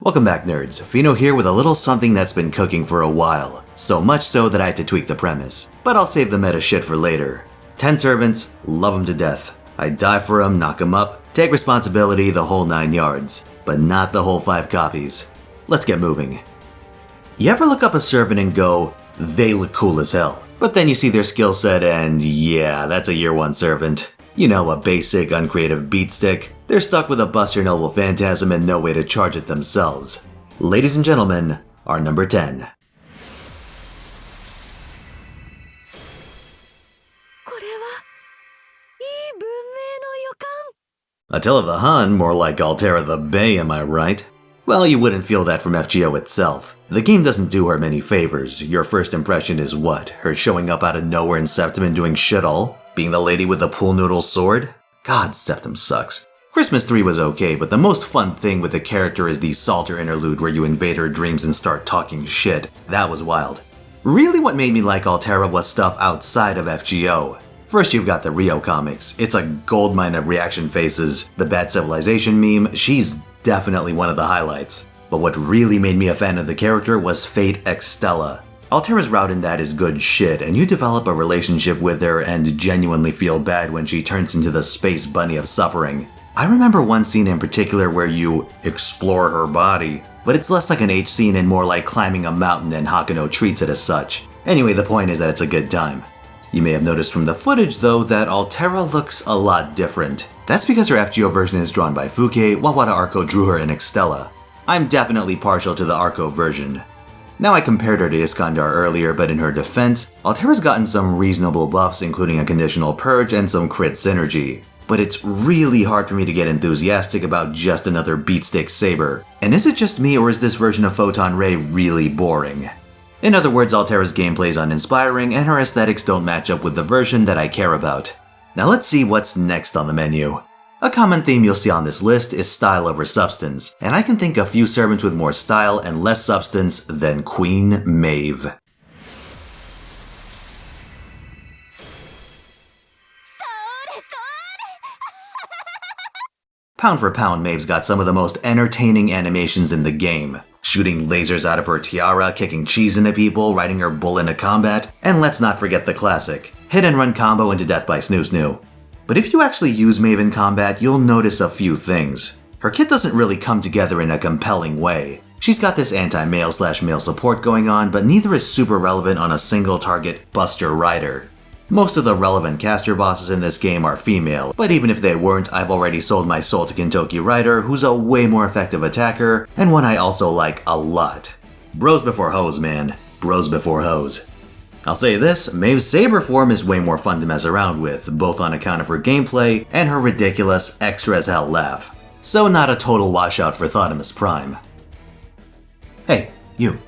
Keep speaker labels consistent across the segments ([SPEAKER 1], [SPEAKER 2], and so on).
[SPEAKER 1] Welcome back, nerds. Fino here with a little something that's been cooking for a while. So much so that I had to tweak the premise. But I'll save the meta shit for later. 10 servants, love them to death. I'd die for them, knock them up, take responsibility, the whole 9 yards. But not the whole 5 copies. Let's get moving. You ever look up a servant and go, they look cool as hell. But then you see their skill set and yeah, that's a year 1 servant. You know, a basic, uncreative beatstick. They're stuck with a Buster Noble phantasm and no way to charge it themselves. Ladies and gentlemen, our number 10. Attila the Hun, more like Altera the Bey, am I right? Well, you wouldn't feel that from FGO itself. The game doesn't do her many favors. Your first impression is what? Her showing up out of nowhere in Septim and doing shit all? Being the lady with the pool noodle sword? God, Septim sucks. Christmas 3 was okay, but the most fun thing with the character is the Salter interlude where you invade her dreams and start talking shit. That was wild. Really what made me like Altera was stuff outside of FGO. First you've got the Rio comics. It's a goldmine of reaction faces. The Bad Civilization meme, she's definitely one of the highlights. But what really made me a fan of the character was Fate X Stella. Altera's route in that is good shit, and you develop a relationship with her and genuinely feel bad when she turns into the space bunny of suffering. I remember one scene in particular where you explore her body, but it's less like an H scene and more like climbing a mountain, and Hakuno treats it as such. Anyway, the point is that it's a good time. You may have noticed from the footage though that Altera looks a lot different. That's because her FGO version is drawn by Fuke, while Wada Arco drew her in Extella. I'm definitely partial to the Arco version. Now I compared her to Iskandar earlier, but in her defense, Altera's gotten some reasonable buffs including a conditional purge and some crit synergy. But it's really hard for me to get enthusiastic about just another beatstick Saber. And is it just me, or is this version of Photon Ray really boring? In other words, Altera's gameplay is uninspiring and her aesthetics don't match up with the version that I care about. Now let's see what's next on the menu. A common theme you'll see on this list is style over substance, and I can think a few servants with more style and less substance than Queen Maeve. Pound for pound, Maeve's got some of the most entertaining animations in the game. Shooting lasers out of her tiara, kicking cheese into people, riding her bull into combat, and let's not forget the classic, hit and run combo into death by Snoo Snoo. But if you actually use Maeve in combat, you'll notice a few things. Her kit doesn't really come together in a compelling way. She's got this anti-male/male support going on, but neither is super relevant on a single target Buster Rider. Most of the relevant caster bosses in this game are female, but even if they weren't, I've already sold my soul to Kintoki Rider, who's a way more effective attacker, and one I also like a lot. Bros before hoes, man. Bros before hoes. I'll say this, Maeve's Saber form is way more fun to mess around with, both on account of her gameplay and her ridiculous, extra as hell laugh. So not a total washout for Thotimus Prime. Hey, you.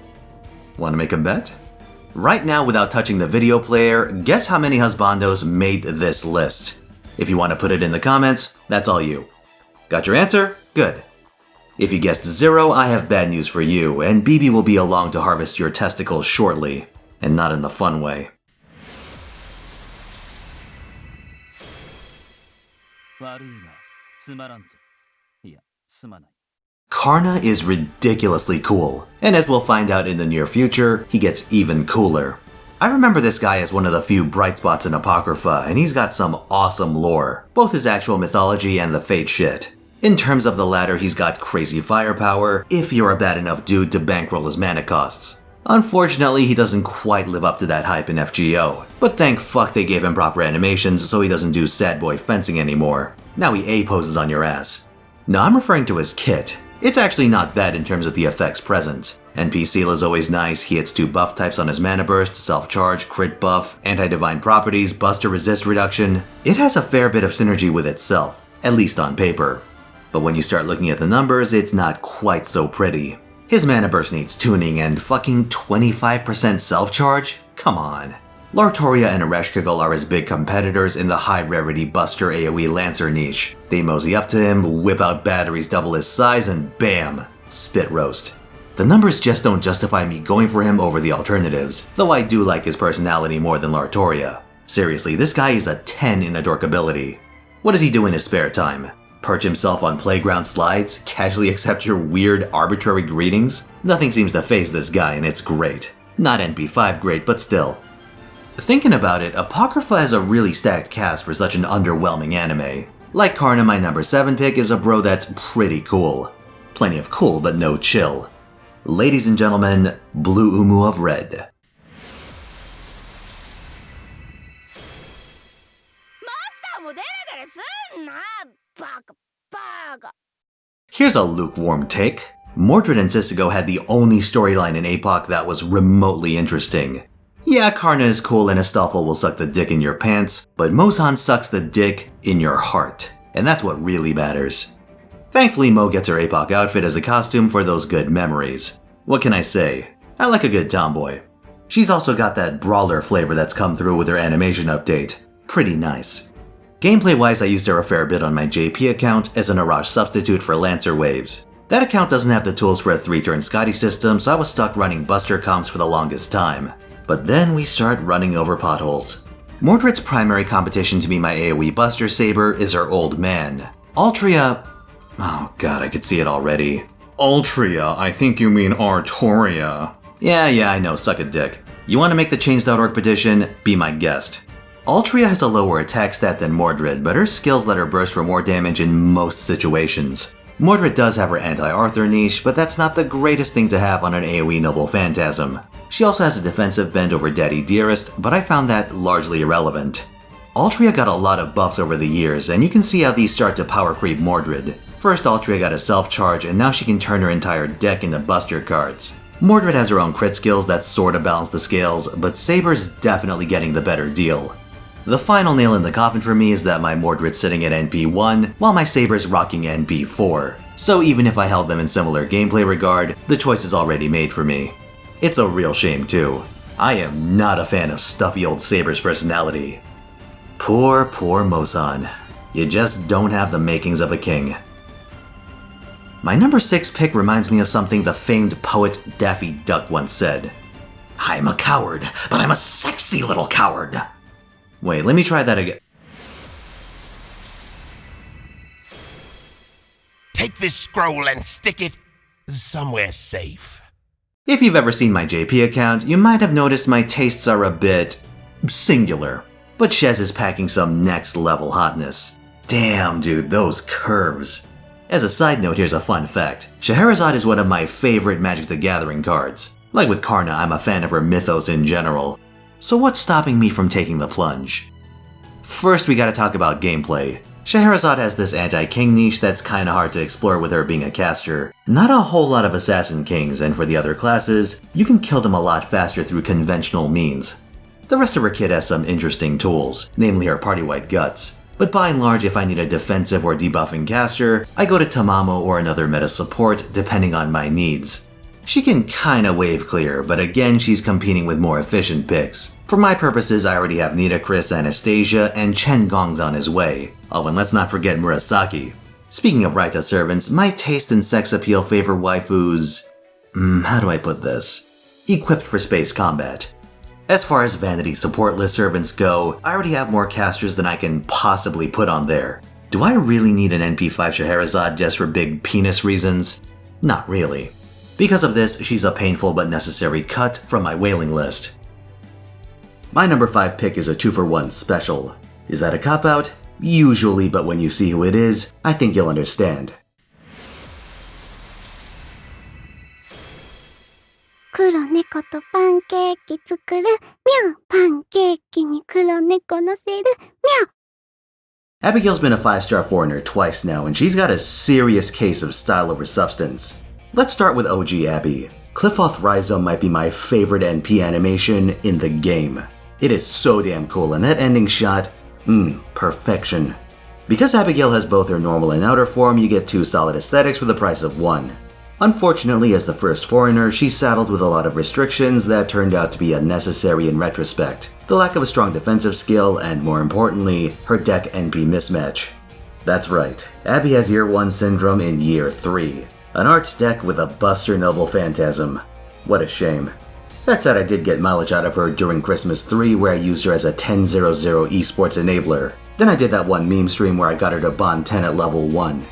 [SPEAKER 1] Wanna make a bet? Right now, without touching the video player, guess how many husbandos made this list? If you want to put it in the comments, that's all you. Got your answer? Good. If you guessed 0, I have bad news for you, and BB will be along to harvest your testicles shortly, and not in the fun way. Karna is ridiculously cool, and as we'll find out in the near future, he gets even cooler. I remember this guy as one of the few bright spots in Apocrypha, and he's got some awesome lore, both his actual mythology and the Fate shit. In terms of the latter, he's got crazy firepower, if you're a bad enough dude to bankroll his mana costs. Unfortunately, he doesn't quite live up to that hype in FGO, but thank fuck they gave him proper animations so he doesn't do sad boy fencing anymore. Now he A-poses on your ass. No, I'm referring to his kit. It's actually not bad in terms of the effects present. NP Seal is always nice, he hits 2 buff types on his mana burst, self-charge, crit buff, anti-divine properties, buster resist reduction. It has a fair bit of synergy with itself, at least on paper. But when you start looking at the numbers, it's not quite so pretty. His mana burst needs tuning and fucking 25% self-charge? Come on. Lartoria and Ereshkigal are his big competitors in the high-rarity Buster AoE Lancer niche. They mosey up to him, whip out batteries double his size, and bam! Spit roast. The numbers just don't justify me going for him over the alternatives, though I do like his personality more than Lartoria. Seriously, this guy is a 10 in Adorkability. What does he do in his spare time? perch himself on playground slides, casually accept your weird, arbitrary greetings. Nothing seems to faze this guy, and it's great. Not NP5 great, but still. Thinking about it, Apocrypha has a really stacked cast for such an underwhelming anime. Like Karna, my number 7 pick is a bro that's pretty cool. Plenty of cool, but no chill. Ladies and gentlemen, Blue Umu of Red. Here's a lukewarm take. Mordred and Sisego had the only storyline in APOC that was remotely interesting. Yeah, Karna is cool and Astolfo will suck the dick in your pants, but Mozan sucks the dick in your heart. And that's what really matters. Thankfully, Mo gets her APOC outfit as a costume for those good memories. What can I say? I like a good tomboy. She's also got that brawler flavor that's come through with her animation update. Pretty nice. Gameplay-wise, I used her a fair bit on my JP account as an Arash substitute for Lancer Waves. That account doesn't have the tools for a 3-turn Scotty system, so I was stuck running Buster comps for the longest time. But then we start running over potholes. Mordred's primary competition to be my AoE Buster Saber is her old man. Altria... oh god, I could see it already. Altria, I think you mean Artoria. Yeah, I know, suck a dick. You want to make the Change.org petition? Be my guest. Altria has a lower attack stat than Mordred, but her skills let her burst for more damage in most situations. Mordred does have her anti-Arthur niche, but that's not the greatest thing to have on an AoE Noble Phantasm. She also has a defensive bend over Daddy Dearest, but I found that largely irrelevant. Altria got a lot of buffs over the years, and you can see how these start to power creep Mordred. First, Altria got a self-charge, and now she can turn her entire deck into Buster cards. Mordred has her own crit skills that sorta balance the scales, but Saber's definitely getting the better deal. The final nail in the coffin for me is that my Mordred's sitting at NP1, while my Saber's rocking NP4. So even if I held them in similar gameplay regard, the choice is already made for me. It's a real shame too. I am not a fan of stuffy old Saber's personality. Poor Mozan. You just don't have the makings of a king. My number 6 pick reminds me of something the famed poet Daffy Duck once said. I'm a coward, but I'm a sexy little coward. Wait, let me try that again.
[SPEAKER 2] Take this scroll and stick it somewhere safe.
[SPEAKER 1] If you've ever seen my JP account, you might have noticed my tastes are a bit singular. But Shez is packing some next level hotness. Damn dude, those curves. As a side note, here's a fun fact. Shaherazad is one of my favorite Magic the Gathering cards. Like with Karna, I'm a fan of her mythos in general. So what's stopping me from taking the plunge? First, we gotta talk about gameplay. Shaherazad has this anti-king niche that's kinda hard to explore with her being a caster. Not a whole lot of assassin kings, and for the other classes, you can kill them a lot faster through conventional means. The rest of her kit has some interesting tools, namely her party-wide guts. But by and large, if I need a defensive or debuffing caster, I go to Tamamo or another meta support depending on my needs. She can kinda wave clear, but again she's competing with more efficient picks. For my purposes, I already have Nita, Chris, Anastasia, and Chen Gong's on his way. Oh, and let's not forget Murasaki. Speaking of Raita servants, my taste and sex appeal favor waifus... how do I put this? Equipped for space combat. As far as vanity supportless servants go, I already have more casters than I can possibly put on there. Do I really need an NP5 Shaherazad just for big penis reasons? Not really. Because of this, she's a painful but necessary cut from my wailing list. My number 5 pick is a 2-for-1 special. Is that a cop-out? Usually, but when you see who it is, I think you'll understand.
[SPEAKER 3] 黒猫とパンケーキ作る。ミャオ。パンケーキに黒猫乗せる。ミャオ。
[SPEAKER 1] Abigail's been a 5-star foreigner twice now, and she's got a serious case of style over substance. Let's start with OG Abby. Cliffoth Rhizome might be my favorite NP animation in the game. It is so damn cool, and that ending shot, perfection. Because Abigail has both her normal and outer form, you get 2 solid aesthetics for the price of 1. Unfortunately, as the first foreigner, she's saddled with a lot of restrictions that turned out to be unnecessary in retrospect. The lack of a strong defensive skill, and more importantly, her deck NP mismatch. That's right, Abby has Year 1 syndrome in Year 3. An arts deck with a Buster Noble Phantasm. What a shame. That said, I did get mileage out of her during Christmas 3 where I used her as a 10-0-0 esports enabler. Then I did that one meme stream where I got her to bond 10 at level 1.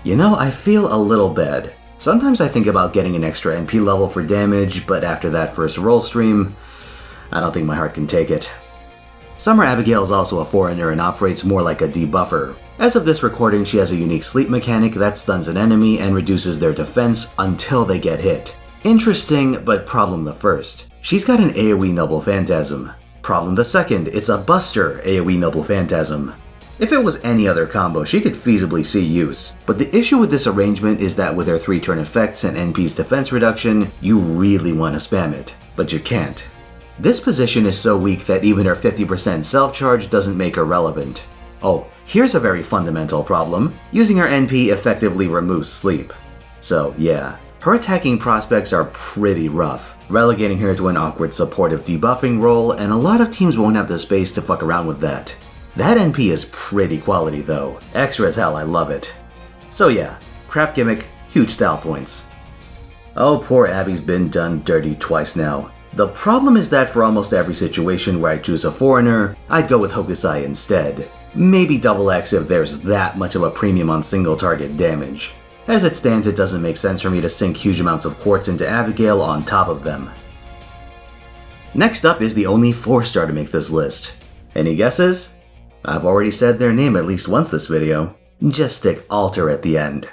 [SPEAKER 1] You know, I feel a little bad. Sometimes I think about getting an extra NP level for damage, but after that first roll stream, I don't think my heart can take it. Summer Abigail is also a foreigner and operates more like a debuffer. As of this recording, she has a unique sleep mechanic that stuns an enemy and reduces their defense until they get hit. Interesting, but problem the first. She's got an AoE Noble Phantasm. Problem the second, it's a Buster AoE Noble Phantasm. If it was any other combo, she could feasibly see use. But the issue with this arrangement is that with her 3-turn effects and NP's defense reduction, you really want to spam it, but you can't. This position is so weak that even her 50% self-charge doesn't make her relevant. Oh, here's a very fundamental problem. Using her NP effectively removes sleep. So yeah, her attacking prospects are pretty rough, relegating her to an awkward supportive debuffing role, and a lot of teams won't have the space to fuck around with that. That NP is pretty quality though. Extra as hell, I love it. So yeah, crap gimmick, huge style points. Oh, poor Abby's been done dirty twice now. The problem is that for almost every situation where I choose a foreigner, I'd go with Hokusai instead. Maybe double X if there's that much of a premium on single target damage. As it stands, it doesn't make sense for me to sink huge amounts of quartz into Abigail on top of them. Next up is the only 4-star to make this list. Any guesses? I've already said their name at least once this video. Just stick Alter at the end.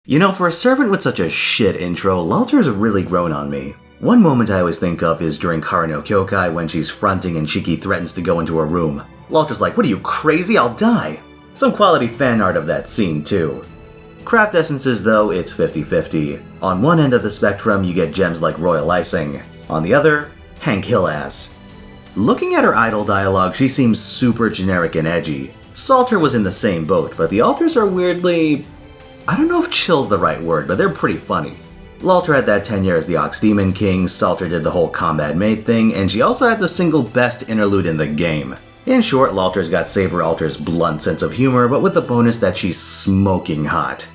[SPEAKER 1] You know, for a servant with such a shit intro, Lalter's really grown on me. One moment I always think of is during Karna no Kyokai when she's fronting and Shiki threatens to go into her room. Lalter's like, "What are you, crazy? I'll die!" Some quality fan art of that scene too. Craft essences though, it's 50-50. On one end of the spectrum you get gems like Royal Icing. On the other, Hank Hill ass. Looking at her idol dialogue, she seems super generic and edgy. Salter was in the same boat, but the alters are weirdly... I don't know if chill's the right word, but they're pretty funny. Lalter had that tenure as the Ox Demon King, Salter did the whole combat maid thing, and she also had the single best interlude in the game. In short, Lalter's got Saber Alter's blunt sense of humor, but with the bonus that she's smoking hot.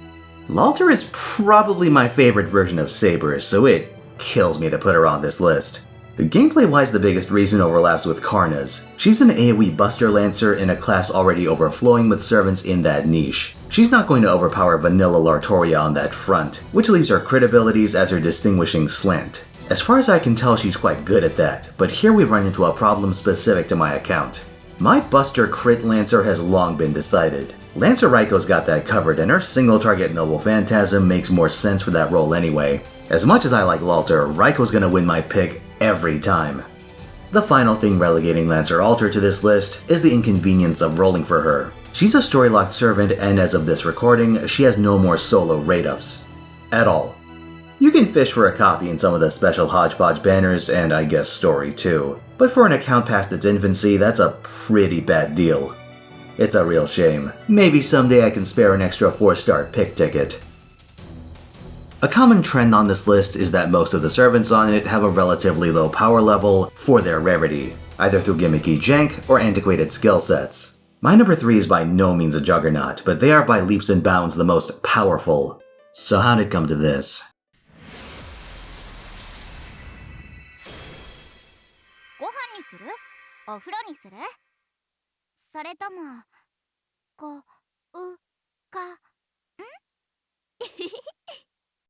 [SPEAKER 1] Lalter is probably my favorite version of Saber, so it kills me to put her on this list. The gameplay-wise, the biggest reason overlaps with Karna's. She's an AoE Buster Lancer in a class already overflowing with servants in that niche. She's not going to overpower vanilla Lartoria on that front, which leaves her crit abilities as her distinguishing slant. As far as I can tell, she's quite good at that, but here we've run into a problem specific to my account. My Buster Crit Lancer has long been decided. Lancer Raiko's got that covered, and her single target Noble Phantasm makes more sense for that role anyway. As much as I like Lalter, Raiko's gonna win my pick every time. The final thing relegating Lancer Alter to this list is the inconvenience of rolling for her. She's a story-locked servant, and as of this recording, she has no more solo rate-ups. At all. You can fish for a copy in some of the special hodgepodge banners, and I guess story too. But for an account past its infancy, that's a pretty bad deal. It's a real shame. Maybe someday I can spare an extra 4-star pick ticket. A common trend on this list is that most of the servants on it have a relatively low power level for their rarity, either through gimmicky jank or antiquated skill sets. My number 3 is by no means a juggernaut, but they are by leaps and bounds the most powerful. So how'd it come to this?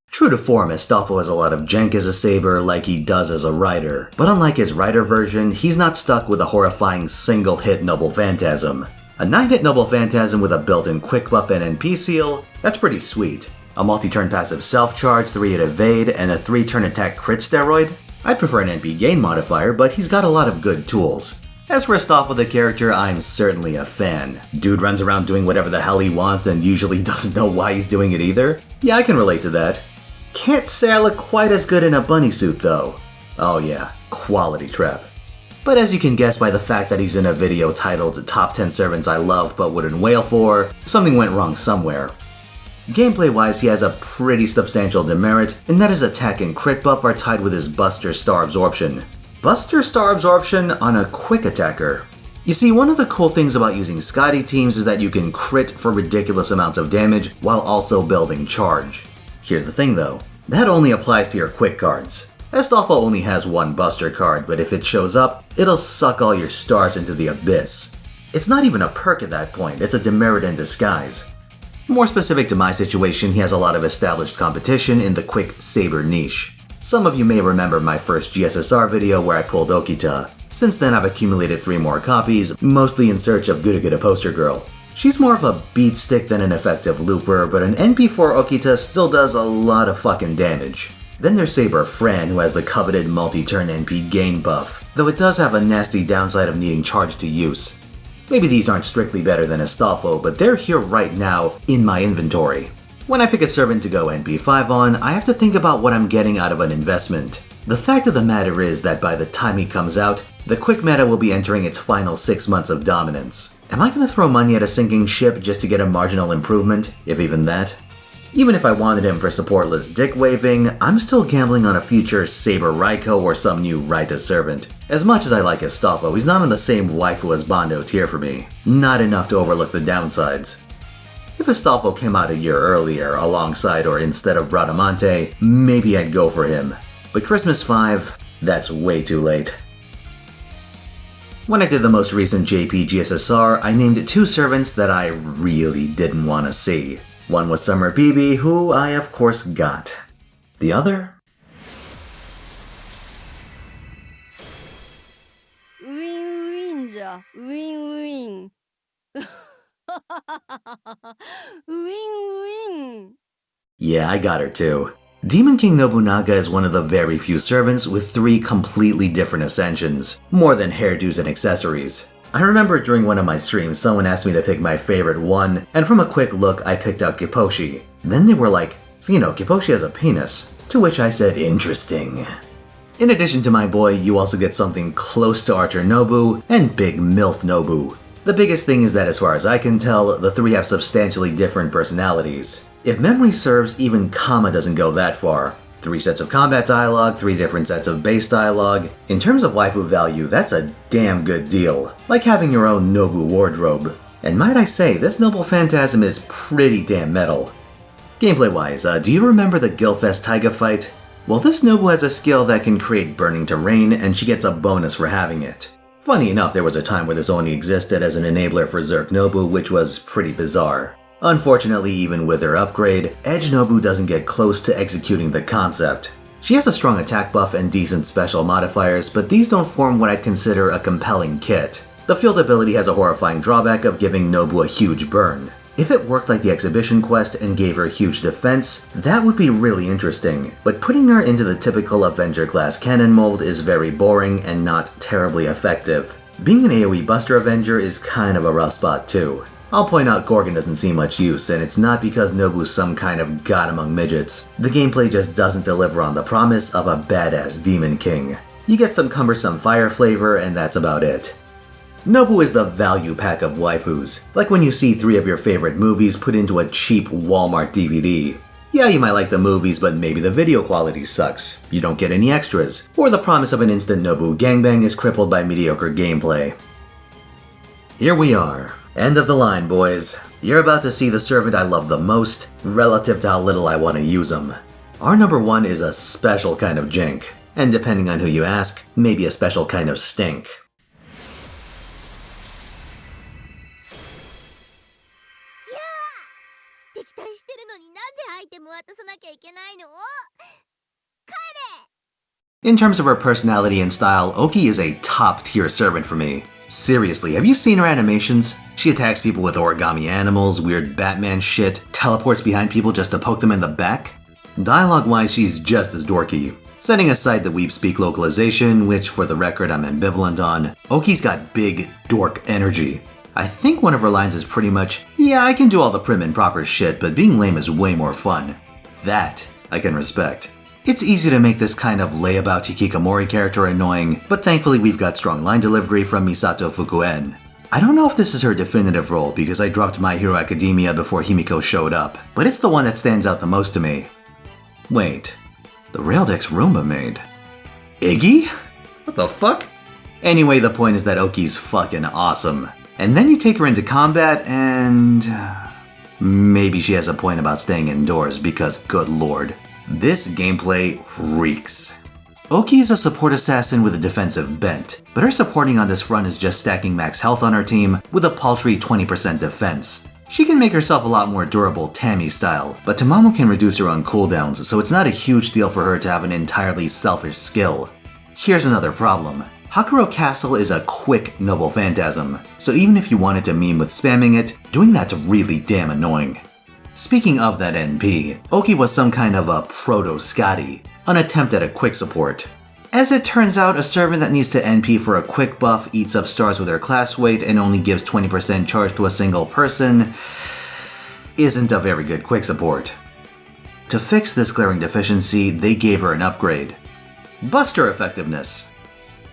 [SPEAKER 1] True to form, Astolfo has a lot of jank as a Saber like he does as a Rider, but unlike his Rider version, he's not stuck with a horrifying single-hit Noble Phantasm. A 9-hit Noble Phantasm with a built-in quick buff and NP seal, that's pretty sweet. A multi-turn passive self-charge, 3-hit evade, and a 3-turn attack crit steroid? I'd prefer an NP gain modifier, but he's got a lot of good tools. As for Astolfo the character, I'm certainly a fan. Dude runs around doing whatever the hell he wants and usually doesn't know why he's doing it either. Yeah, I can relate to that. Can't say I look quite as good in a bunny suit though. Oh yeah, quality trap. But as you can guess by the fact that he's in a video titled Top 10 Servants I Love But Wouldn't Wail For, something went wrong somewhere. Gameplay-wise, he has a pretty substantial demerit, in that his attack and crit buff are tied with his Buster Star Absorption. Buster Star Absorption on a quick attacker. You see, one of the cool things about using Scotty teams is that you can crit for ridiculous amounts of damage while also building charge. Here's the thing though, that only applies to your quick cards. Astolfo only has one buster card, but if it shows up, it'll suck all your stars into the abyss. It's not even a perk at that point, it's a demerit in disguise. More specific to my situation, he has a lot of established competition in the quick Saber niche. Some of you may remember my first GSSR video where I pulled Okita. Since then I've accumulated 3 more copies, mostly in search of Gura Poster Girl. She's more of a beat stick than an effective looper, but an NP4 Okita still does a lot of fucking damage. Then there's Saber Fran, who has the coveted multi-turn NP gain buff, though it does have a nasty downside of needing charge to use. Maybe these aren't strictly better than Astolfo, but they're here right now in my inventory. When I pick a servant to go NP5 on, I have to think about what I'm getting out of an investment. The fact of the matter is that by the time he comes out, the quick meta will be entering its final 6 months of dominance. Am I going to throw money at a sinking ship just to get a marginal improvement, if even that? Even if I wanted him for supportless dick waving, I'm still gambling on a future Saber Raiko or some new Raita servant. As much as I like Astolfo, he's not on the same waifu as Bondo tier for me. Not enough to overlook the downsides. If Astolfo came out a year earlier, alongside or instead of Bradamante, maybe I'd go for him. But Christmas 5, that's way too late. When I did the most recent JP GSSR, I named 2 servants that I really didn't want to see. One was Summer BB, who I of course got. The other?
[SPEAKER 4] Win-win じゃ。Win-win. Win-win.
[SPEAKER 1] Yeah, I got her too. Demon King Nobunaga is one of the very few servants with 3 completely different ascensions, more than hairdos and accessories. I remember during one of my streams someone asked me to pick my favorite one, and from a quick look I picked out Kiposhi. Then they were like, Fino, Kiposhi has a penis. To which I said, interesting. In addition to my boy, you also get something close to Archer Nobu and Big MILF Nobu. The biggest thing is that as far as I can tell, the 3 have substantially different personalities. If memory serves, even Kama doesn't go that far. 3 sets of combat dialogue, 3 different sets of base dialogue. In terms of waifu value, that's a damn good deal. Like having your own Nobu wardrobe. And might I say, this noble phantasm is pretty damn metal. Gameplay-wise, do you remember the Gilfest Taiga fight? Well, this Nobu has a skill that can create burning terrain, and she gets a bonus for having it. Funny enough, there was a time where this only existed as an enabler for Zerk Nobu, which was pretty bizarre. Unfortunately, even with her upgrade, Edge Nobu doesn't get close to executing the concept. She has a strong attack buff and decent special modifiers, but these don't form what I'd consider a compelling kit. The field ability has a horrifying drawback of giving Nobu a huge burn. If it worked like the exhibition quest and gave her huge defense, that would be really interesting, but putting her into the typical Avenger class cannon mold is very boring and not terribly effective. Being an AoE Buster Avenger is kind of a rough spot too. I'll point out Gorgon doesn't see much use, and it's not because Nobu's some kind of god among midgets. The gameplay just doesn't deliver on the promise of a badass Demon King. You get some cumbersome fire flavor, and that's about it. Nobu is the value pack of waifus, like when you see 3 of your favorite movies put into a cheap Walmart DVD. Yeah, you might like the movies, but maybe the video quality sucks, you don't get any extras, or the promise of an instant Nobu gangbang is crippled by mediocre gameplay. Here we are. End of the line, boys. You're about to see the servant I love the most, relative to how little I want to use him. Our number 1 is a special kind of jank, and depending on who you ask, maybe a special kind of stink. In terms of her personality and style, Oki is a top-tier servant for me. Seriously, have you seen her animations? She attacks people with origami animals, weird Batman shit, teleports behind people just to poke them in the back. Dialogue-wise, she's just as dorky. Setting aside the weep speak localization, which for the record I'm ambivalent on, Oki's got big dork energy. I think one of her lines is pretty much, yeah, I can do all the prim and proper shit, but being lame is way more fun. That I can respect. It's easy to make this kind of layabout Hikikomori character annoying, but thankfully we've got strong line delivery from Misato Fukuen. I don't know if this is her definitive role because I dropped My Hero Academia before Himiko showed up, but it's the one that stands out the most to me. Wait, the Raildex Roomba maid. Iggy? What the fuck? Anyway, the point is that Oki's fucking awesome. And then you take her into combat and... maybe she has a point about staying indoors because good lord. This gameplay reeks. Oki is a support assassin with a defensive bent, but her supporting on this front is just stacking max health on her team with a paltry 20% defense. She can make herself a lot more durable Tammy style, but Tamamu can reduce her own cooldowns, so it's not a huge deal for her to have an entirely selfish skill. Here's another problem. Hakuro Castle is a quick noble phantasm, so even if you wanted to meme with spamming it, doing that's really damn annoying. Speaking of that NP, Oki was some kind of a proto-Scotty, an attempt at a quick support. As it turns out, a servant that needs to NP for a quick buff eats up stars with her class weight and only gives 20% charge to a single person isn't a very good quick support. To fix this glaring deficiency, they gave her an upgrade. Buster effectiveness.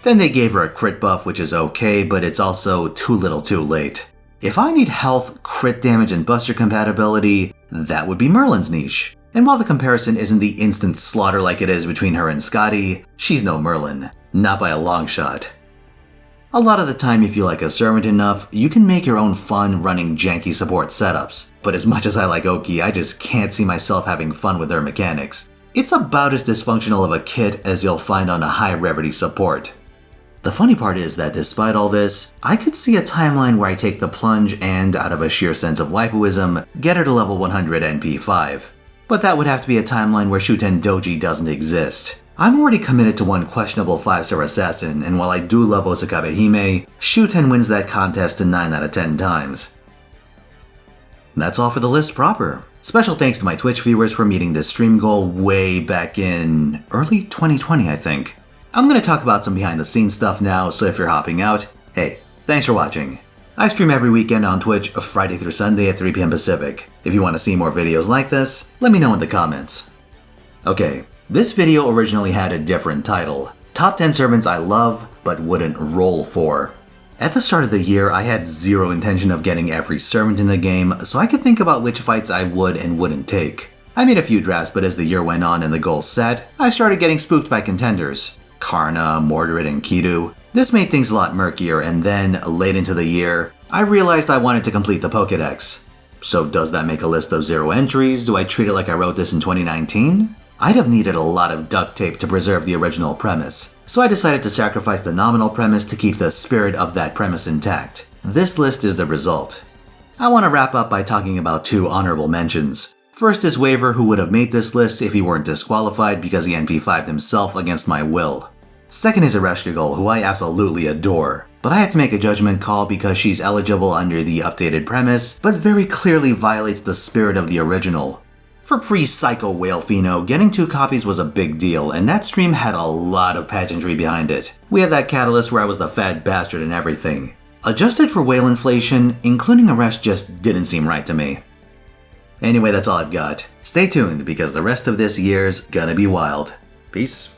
[SPEAKER 1] Then they gave her a crit buff, which is okay, but it's also too little too late. If I need health, crit damage, and buster compatibility, that would be Merlin's niche. And while the comparison isn't the instant slaughter like it is between her and Scotty, she's no Merlin. Not by a long shot. A lot of the time, if you like a servant enough, you can make your own fun running janky support setups. But as much as I like Oki, I just can't see myself having fun with her mechanics. It's about as dysfunctional of a kit as you'll find on a high rarity support. The funny part is that despite all this, I could see a timeline where I take the plunge and, out of a sheer sense of waifuism, get her to level 100 NP5. But that would have to be a timeline where Shuten Doji doesn't exist. I'm already committed to one questionable 5-star assassin, and while I do love Osakabe Hime, Shuten wins that contest 9 out of 10 times. That's all for the list proper. Special thanks to my Twitch viewers for meeting this stream goal way back in early 2020, I think. I'm going to talk about some behind the scenes stuff now, so if you're hopping out, hey, thanks for watching. I stream every weekend on Twitch, Friday through Sunday at 3 PM Pacific. If you want to see more videos like this, let me know in the comments. Okay, this video originally had a different title. Top 10 servants I love, but wouldn't roll for. At the start of the year, I had zero intention of getting every servant in the game, so I could think about which fights I would and wouldn't take. I made a few drafts, but as the year went on and the goals set, I started getting spooked by contenders. Karna, Mordred, and Kidu. This made things a lot murkier, and then, late into the year, I realized I wanted to complete the Pokédex. So does that make a list of 0 entries? Do I treat it like I wrote this in 2019? I'd have needed a lot of duct tape to preserve the original premise, so I decided to sacrifice the nominal premise to keep the spirit of that premise intact. This list is the result. I want to wrap up by talking about 2 honorable mentions. First is Waver, who would have made this list if he weren't disqualified because he NP5'd himself against my will. Second is Ereshkigal, who I absolutely adore, but I had to make a judgment call because she's eligible under the updated premise, but very clearly violates the spirit of the original. For pre-Psycho Whale Pheno, getting 2 copies was a big deal, and that stream had a lot of pageantry behind it. We had that catalyst where I was the fat bastard and everything. Adjusted for whale inflation, including Eresh just didn't seem right to me. Anyway, that's all I've got. Stay tuned, because the rest of this year's gonna be wild. Peace.